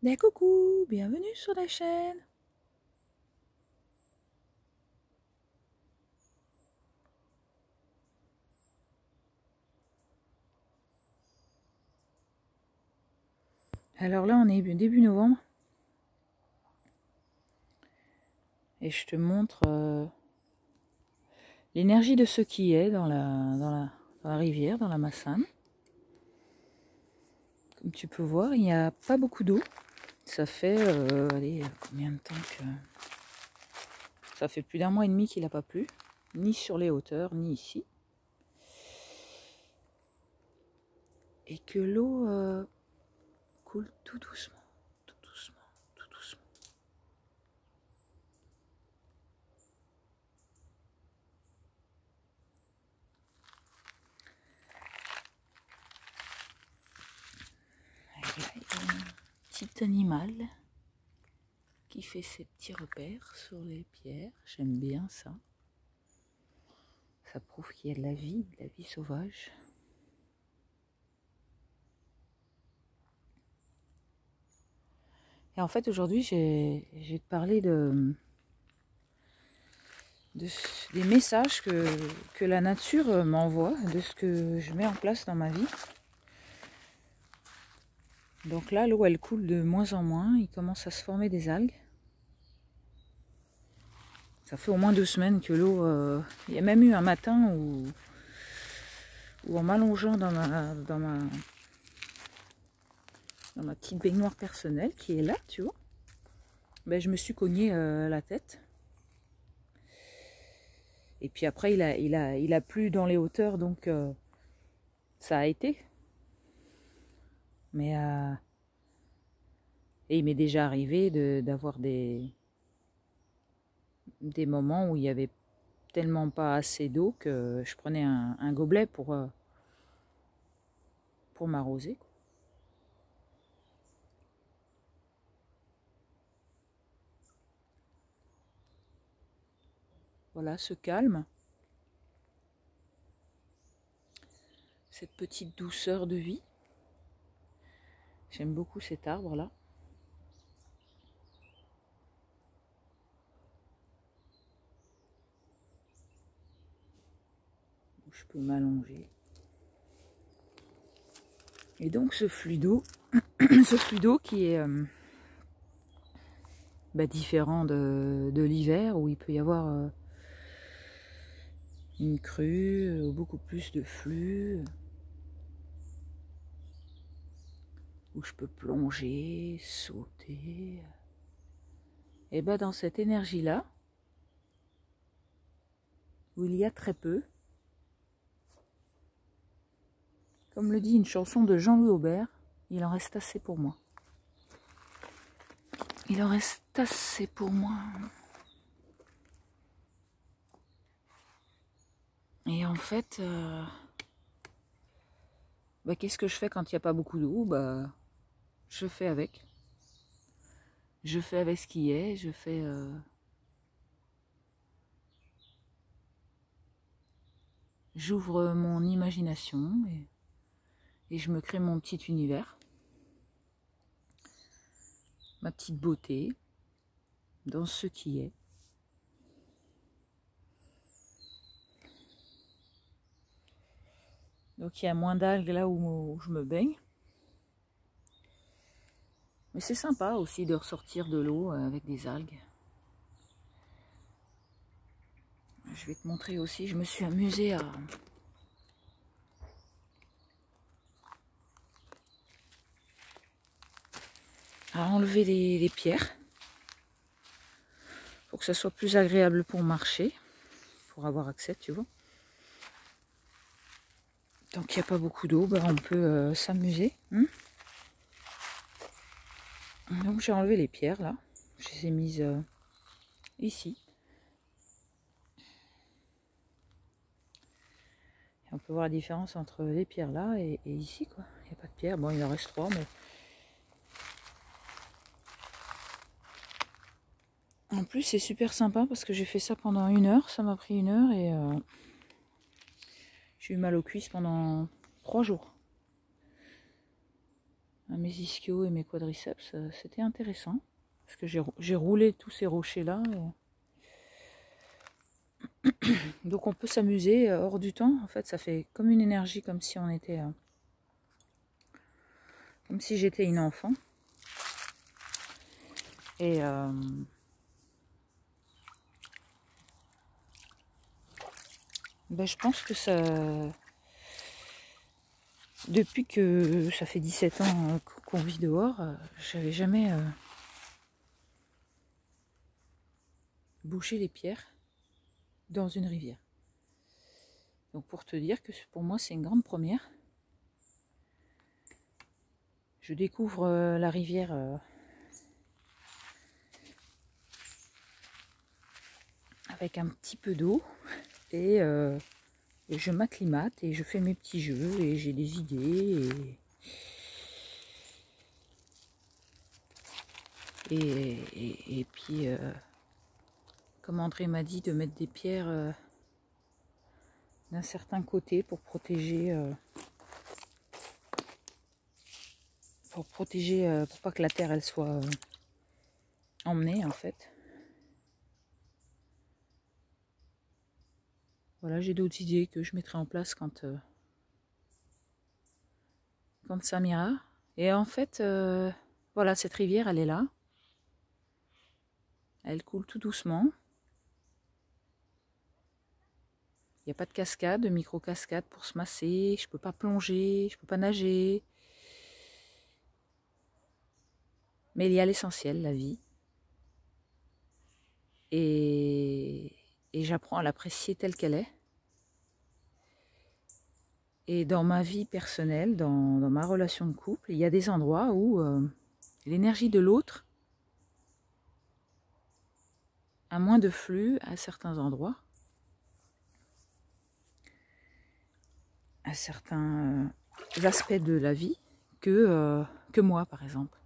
Des coucou, bienvenue sur la chaîne. Alors là, on est début novembre. Et je te montre l'énergie de ce qui est dans la rivière, dans la Massane. Comme tu peux voir, il n'y a pas beaucoup d'eau. Ça fait, allez, combien de temps que... Ça fait plus d'un mois et demi qu'il n'a pas plu. Ni sur les hauteurs, ni ici. Et que l'eau coule tout doucement, tout doucement, tout doucement. Et là, il y a un petit animal qui fait ses petits repères sur les pierres. J'aime bien ça. Ça prouve qu'il y a de la vie sauvage. Et en fait, aujourd'hui, j'ai te parler des messages que la nature m'envoie, de ce que je mets en place dans ma vie. Donc là, l'eau, elle coule de moins en moins. Il commence à se former des algues. Ça fait au moins 2 semaines que l'eau... il y a même eu un matin où en m'allongeant dans ma petite baignoire personnelle, qui est là, tu vois, ben, je me suis cogné la tête. Et puis après, il a plu dans les hauteurs, donc ça a été. Mais et il m'est déjà arrivé d'avoir des moments où il y avait tellement pas assez d'eau que je prenais un gobelet pour m'arroser. Voilà, ce calme, cette petite douceur de vie. J'aime beaucoup cet arbre-là. Où je peux m'allonger. Et donc ce flux d'eau, qui est différent de l'hiver, où il peut y avoir une crue, beaucoup plus de flux, où je peux plonger, sauter. Et ben dans cette énergie-là, où il y a très peu, comme le dit une chanson de Jean-Louis Aubert, il en reste assez pour moi. Il en reste assez pour moi. Et en fait, qu'est-ce que je fais quand il n'y a pas beaucoup d'eau? Je fais avec. Je fais avec ce qui est, je fais... J'ouvre mon imagination et je me crée mon petit univers. Ma petite beauté dans ce qui est. Donc il y a moins d'algues là où je me baigne. Mais c'est sympa aussi de ressortir de l'eau avec des algues. Je vais te montrer aussi, je me suis amusée à enlever les pierres pour que ça soit plus agréable pour marcher, pour avoir accès, tu vois. Tant qu'il n'y a pas beaucoup d'eau, on peut s'amuser. Donc j'ai enlevé les pierres là, je les ai mises ici. Et on peut voir la différence entre les pierres là et ici quoi. Il n'y a pas de pierre, bon il en reste 3 mais... En plus c'est super sympa parce que j'ai fait ça pendant 1 heure, ça m'a pris 1 heure et j'ai eu mal aux cuisses pendant 3 jours. à mes ischios et mes quadriceps, c'était intéressant. Parce que j'ai roulé tous ces rochers-là. Donc on peut s'amuser hors du temps. En fait, ça fait comme une énergie, comme si on était... comme si j'étais une enfant. Et... ben, je pense que ça... Depuis que ça fait 17 ans qu'on vit dehors, j'avais jamais bouché les pierres dans une rivière. Donc pour te dire que pour moi c'est une grande première. Je découvre la rivière avec un petit peu d'eau et je m'acclimate et je fais mes petits jeux et j'ai des idées et puis comme André m'a dit de mettre des pierres d'un certain côté pour protéger pour pas que la terre elle soit emmenée en fait. Voilà, j'ai d'autres idées que je mettrai en place quand ça m'ira. Et en fait, voilà, cette rivière, elle est là. Elle coule tout doucement. Il n'y a pas de cascade, de micro-cascade pour se masser. Je ne peux pas plonger, je ne peux pas nager. Mais il y a l'essentiel, la vie. Et j'apprends à l'apprécier telle qu'elle est. Et dans ma vie personnelle, dans ma relation de couple, il y a des endroits où l'énergie de l'autre a moins de flux à certains endroits, à certains aspects de la vie que moi, par exemple.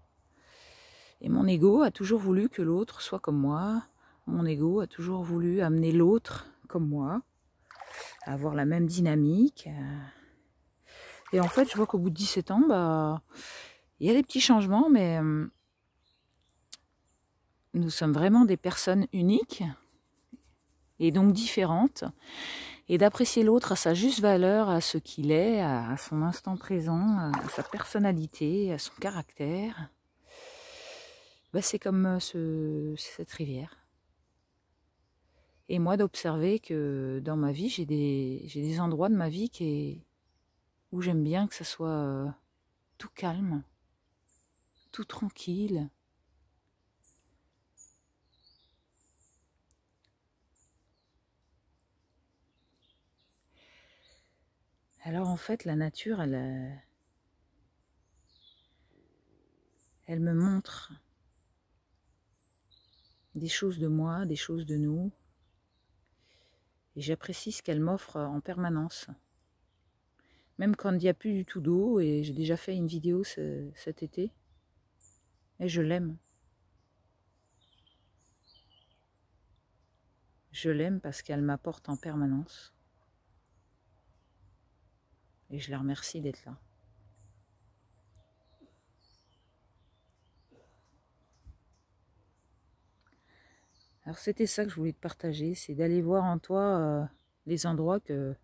Et mon ego a toujours voulu que l'autre soit comme moi. Mon ego a toujours voulu amener l'autre comme moi, à avoir la même dynamique. Et en fait, je vois qu'au bout de 17 ans, bah, il y a des petits changements, mais nous sommes vraiment des personnes uniques et donc différentes. Et d'apprécier l'autre à sa juste valeur, à ce qu'il est, à son instant présent, à sa personnalité, à son caractère. Bah, c'est comme cette rivière. Et moi d'observer que dans ma vie, j'ai des endroits de ma vie où j'aime bien que ça soit tout calme, tout tranquille. Alors en fait, la nature, elle me montre des choses de moi, des choses de nous. Et j'apprécie ce qu'elle m'offre en permanence. Même quand il n'y a plus du tout d'eau, et j'ai déjà fait une vidéo cet été, et je l'aime. Je l'aime parce qu'elle m'apporte en permanence. Et je la remercie d'être là. Alors c'était ça que je voulais te partager, c'est d'aller voir en toi les endroits que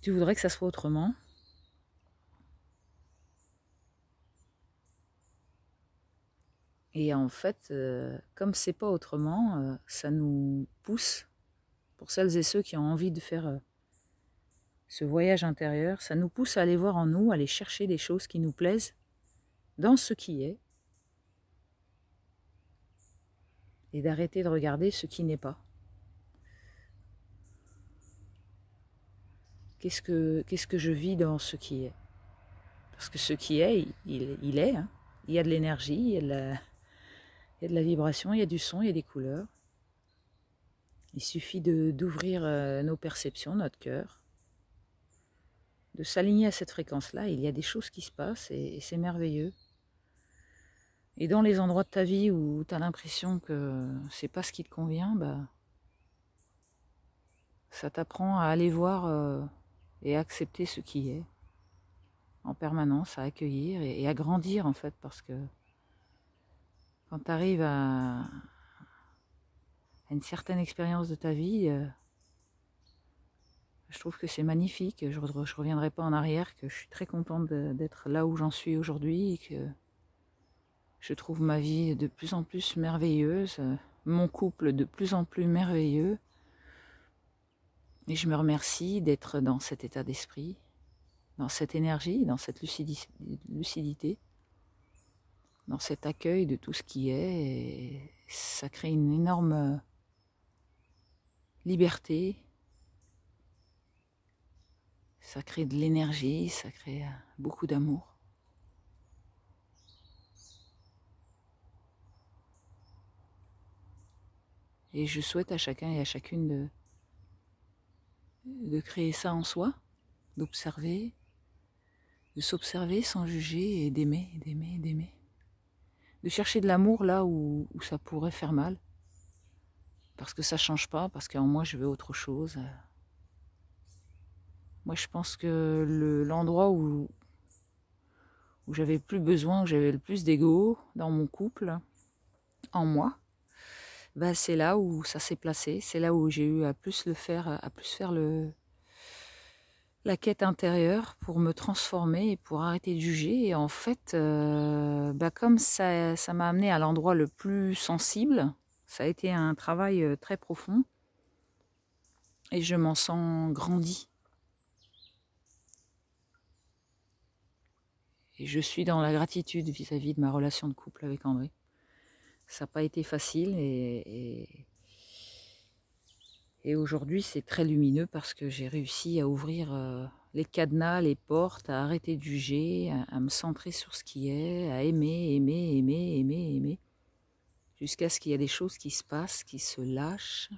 tu voudrais que ça soit autrement. Et en fait, comme c'est pas autrement, ça nous pousse, pour celles et ceux qui ont envie de faire ce voyage intérieur, ça nous pousse à aller voir en nous, à aller chercher des choses qui nous plaisent dans ce qui est, et d'arrêter de regarder ce qui n'est pas. Qu'est-ce que je vis dans ce qui est? Parce que ce qui est, il est. Hein. Il y a de l'énergie, il y a de la vibration, il y a du son, il y a des couleurs. Il suffit d'ouvrir nos perceptions, notre cœur, de s'aligner à cette fréquence-là. Il y a des choses qui se passent et c'est merveilleux. Et dans les endroits de ta vie où tu as l'impression que c'est pas ce qui te convient, bah, ça t'apprend à aller voir et accepter ce qui est, en permanence, à accueillir et à grandir en fait, parce que quand tu arrives à une certaine expérience de ta vie, je trouve que c'est magnifique. Je reviendrai pas en arrière, que je suis très contente d'être là où j'en suis aujourd'hui et que je trouve ma vie de plus en plus merveilleuse, mon couple de plus en plus merveilleux. Et je me remercie d'être dans cet état d'esprit, dans cette énergie, dans cette lucidité, dans cet accueil de tout ce qui est. Et ça crée une énorme liberté, ça crée de l'énergie, ça crée beaucoup d'amour. Et je souhaite à chacun et à chacune de créer ça en soi, d'observer, de s'observer sans juger et d'aimer, d'aimer, d'aimer. De chercher de l'amour là où ça pourrait faire mal. Parce que ça change pas, parce qu'en moi je veux autre chose. Moi je pense que l'endroit où j'avais plus besoin, où j'avais le plus d'ego dans mon couple, en moi, bah c'est là où ça s'est placé, c'est là où j'ai eu à plus faire la quête intérieure pour me transformer et pour arrêter de juger. Et en fait, comme ça m'a amené à l'endroit le plus sensible, ça a été un travail très profond et je m'en sens grandi. Et je suis dans la gratitude vis-à-vis de ma relation de couple avec André. Ça n'a pas été facile et aujourd'hui c'est très lumineux parce que j'ai réussi à ouvrir les cadenas, les portes, à arrêter de juger, à me centrer sur ce qui est, à aimer, aimer, aimer, aimer, aimer, jusqu'à ce qu'il y ait des choses qui se passent, qui se lâchent,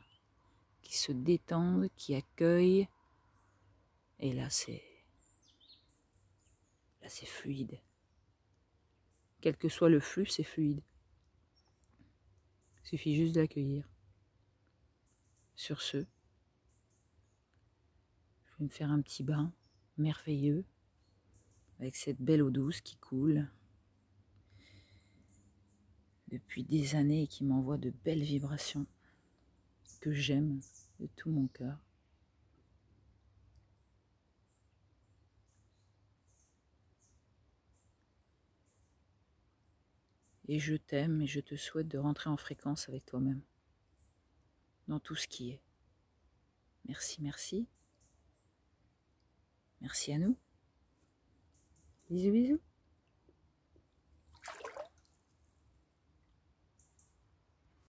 qui se détendent, qui accueillent. Et là c'est fluide. Quel que soit le flux, c'est fluide. Il suffit juste d'accueillir. Sur ce, je vais me faire un petit bain merveilleux avec cette belle eau douce qui coule depuis des années et qui m'envoie de belles vibrations que j'aime de tout mon cœur. Et je t'aime et je te souhaite de rentrer en fréquence avec toi-même, dans tout ce qui est. Merci, merci. Merci à nous. Bisous, bisous.